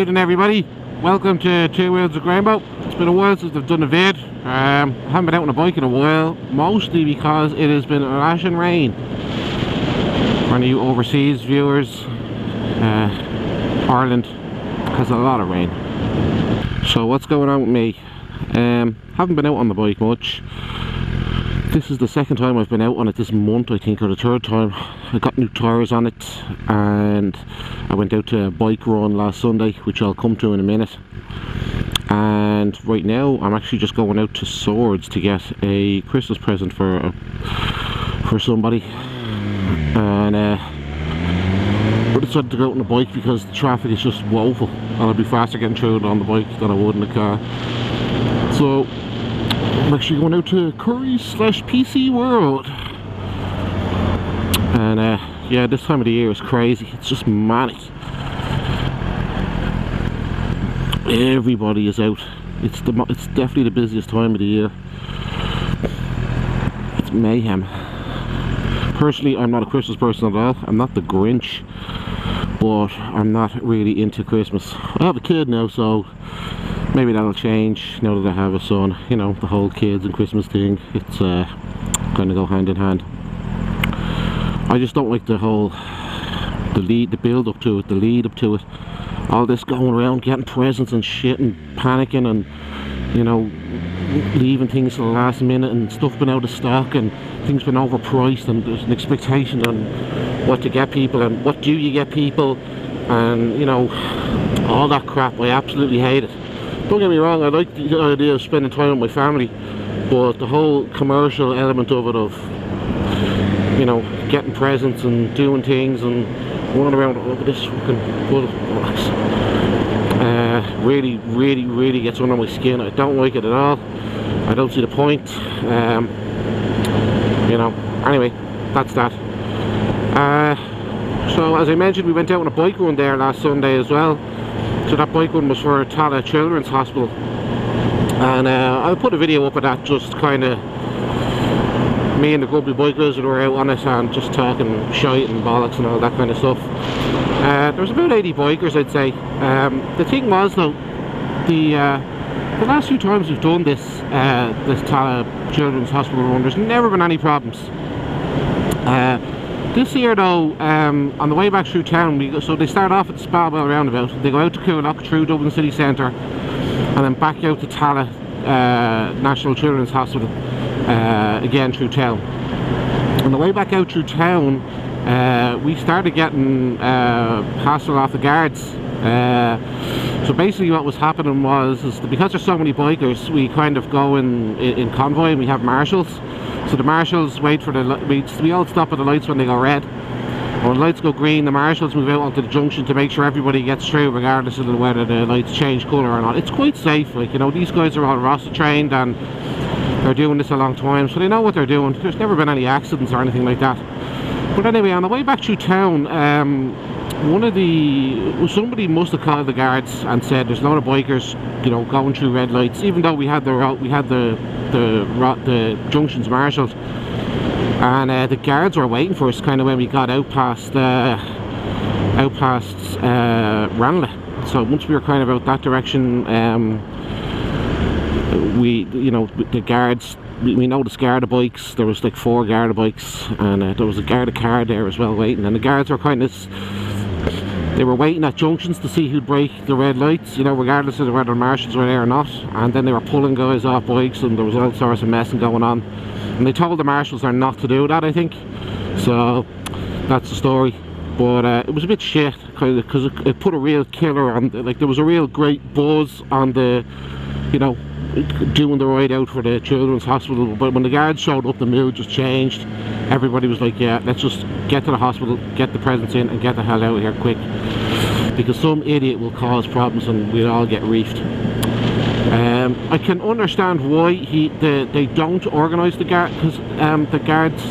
evening, everybody. Welcome to Two Wheels of Rainbow. It's been a while since I've done a vid. I haven't been out on a bike in a while, mostly because it has been lashing rain. For any you overseas viewers, Ireland has a lot of rain. So what's going on with me? Haven't been out on the bike much. This is the second time I've been out on it this month, I think, or the third time. I got new tyres on it, and I went out to a bike run last Sunday, which I'll come to in a minute. And right now I'm actually just going out to Swords to get a Christmas present for somebody. And I decided to go out on the bike because the traffic is just woeful, and I'd be faster getting through it on the bike than I would in the car. So I'm actually going out to Currys/PC World. And yeah, this time of the year is crazy. It's just manic. Everybody is out. It's definitely the busiest time of the year. It's mayhem. Personally, I'm not a Christmas person at all. I'm not the Grinch, but I'm not really into Christmas. I have a kid now, so maybe that'll change now that I have a son. You know, the whole kids and Christmas thing, it's kind of go hand in hand. I just don't like the whole the build up to it, the lead up to it. All this going around getting presents and shit and panicking and, you know, leaving things to the last minute and stuff been out of stock and things been overpriced, and there's an expectation on what to get people and what do you get people, and, you know, all that crap. I absolutely hate it. Don't get me wrong, I like the idea of spending time with my family, but the whole commercial element of it, of, you know, getting presents and doing things and running around over this fucking bull, really gets under my skin. I don't like it at all. I don't see the point. You know, anyway, that's that. So as I mentioned, we went out on a bike run there last Sunday as well. So that bike run was for Tallaght Children's Hospital, and I'll put a video up of that, just kind of me and the grumpy bikers that were out on it and just talking shite and bollocks and all that kind of stuff. There was about 80 bikers, I'd say. The thing was, though, the last few times we've done this Tallaght Children's Hospital run, there's never been any problems. This year, though, on the way back through town, so they start off at the Spalwell roundabout, they go out to Coolock through Dublin City Centre, and then back out to Tallaght National Children's Hospital, again through town. On the way back out through town, we started getting hassle off the guards. So basically what was happening was, because there's so many bikers, we kind of go in convoy, and we have marshals. So the marshals wait for we all stop at the lights when they go red. When the lights go green, the marshals move out onto the junction to make sure everybody gets through, regardless of whether the lights change colour or not. It's quite safe, like, you know, these guys are all ROSA trained and they're doing this a long time, so they know what they're doing. There's never been any accidents or anything like that. But anyway, on the way back through town, somebody must have called the guards and said there's a lot of bikers, you know, going through red lights, even though we had the junctions marshalled, and the guards were waiting for us kind of when we got out past Ranelagh. So once we were kind of out that direction, you know, the guards, we noticed Garda bikes. There was like 4 Garda bikes, and there was a Garda car there as well waiting, and the guards were kind of, they were waiting at junctions to see who'd break the red lights, you know, regardless of whether the marshals were there or not. And then they were pulling guys off bikes, and there was all sorts of messing going on, and they told the marshals are not to do that, I think. So that's the story. But it was a bit shit, kind of, because it put a real killer on, like, there was a real great buzz on the, you know, doing the ride out for the children's hospital. But when the guards showed up, the mood just changed. Everybody was like, yeah, let's just get to the hospital, get the presents in, and get the hell out of here quick, because some idiot will cause problems and we'll all get reefed. I can understand why they don't organise the guards,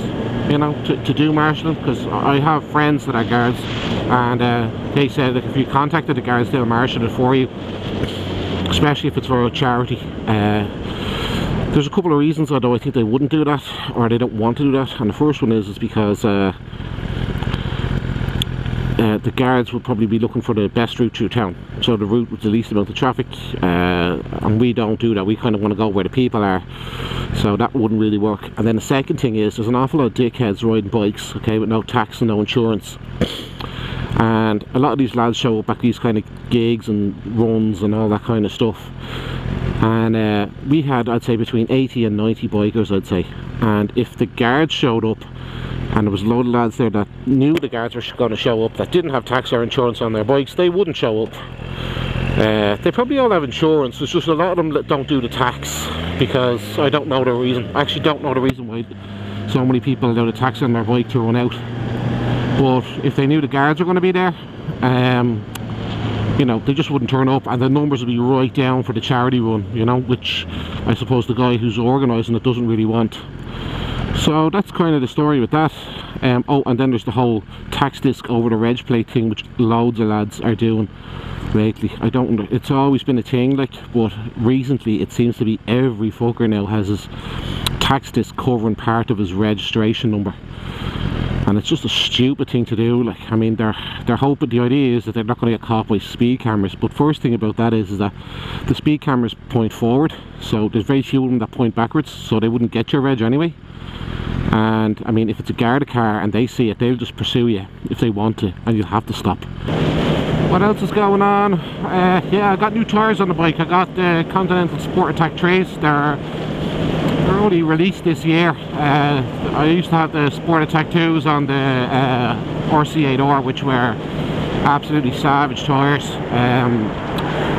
you know, to do marshalling, because I have friends that are guards, and they said that if you contacted the guards, they'll marshal it for you, especially if it's for a charity. There's a couple of reasons, although I think they wouldn't do that, or they don't want to do that. And the first one is because the guards would probably be looking for the best route through town, so the route with the least amount of traffic, and we don't do that. We kind of want to go where the people are, so that wouldn't really work. And then the second thing is, there's an awful lot of dickheads riding bikes, okay, with no tax and no insurance, and a lot of these lads show up at these kind of gigs and runs and all that kind of stuff. And we had, I'd say, between 80 and 90 bikers, I'd say. And if the guards showed up, and there was a load of lads there that knew the guards were going to show up, that didn't have tax or insurance on their bikes, they wouldn't show up. They probably all have insurance. There's just a lot of them that don't do the tax, because I don't know the reason. I actually don't know the reason why so many people do the tax on their bike to run out. But if they knew the guards were going to be there, you know, they just wouldn't turn up, and the numbers would be right down for the charity run, you know, which I suppose the guy who's organising it doesn't really want. So that's kind of the story with that. Oh, and then there's the whole tax disc over the reg plate thing, which loads of lads are doing lately. I don't, it's always been a thing, like, but recently it seems to be every fucker now has his tax disc covering part of his registration number. And it's just a stupid thing to do. Like, I mean, they're hoping, the idea is that they're not going to get caught by speed cameras. But first thing about that is that the speed cameras point forward, so there's very few of them that point backwards, so they wouldn't get your reg anyway. And I mean, if it's a Garda car and they see it, they'll just pursue you if they want to, and you'll have to stop. What else is going on? Yeah, I got new tyres on the bike. I got the Continental Sport Attack Trays. They're only released this year. I used to have the Sport Attack 2s on the RC8R, which were absolutely savage tyres.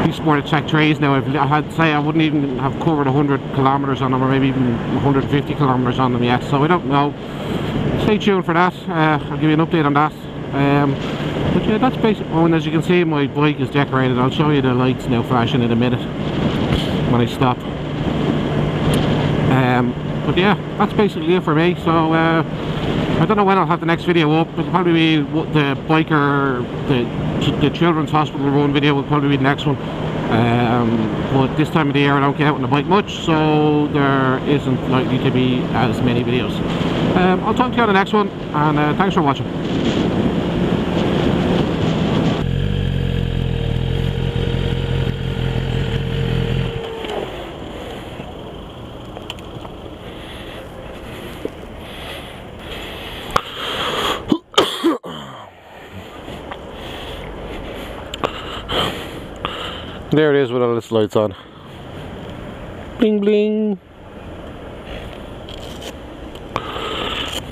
These Sport Attack Trays now, I'd say I wouldn't even have covered 100 kilometers on them, or maybe even 150 kilometers on them yet, so I don't know. Stay tuned for that. I'll give you an update on that. But yeah, that's basically. Oh, and as you can see, my bike is decorated. I'll show you the lights now flashing in a minute when I stop. But yeah, that's basically it for me. So I don't know when I'll have the next video up. It'll probably be the biker, the children's hospital run video will probably be the next one. But this time of the year I don't get out on the bike much, so there isn't likely to be as many videos. I'll talk to you on the next one, and thanks for watching. There it is with all its lights on. Bling bling.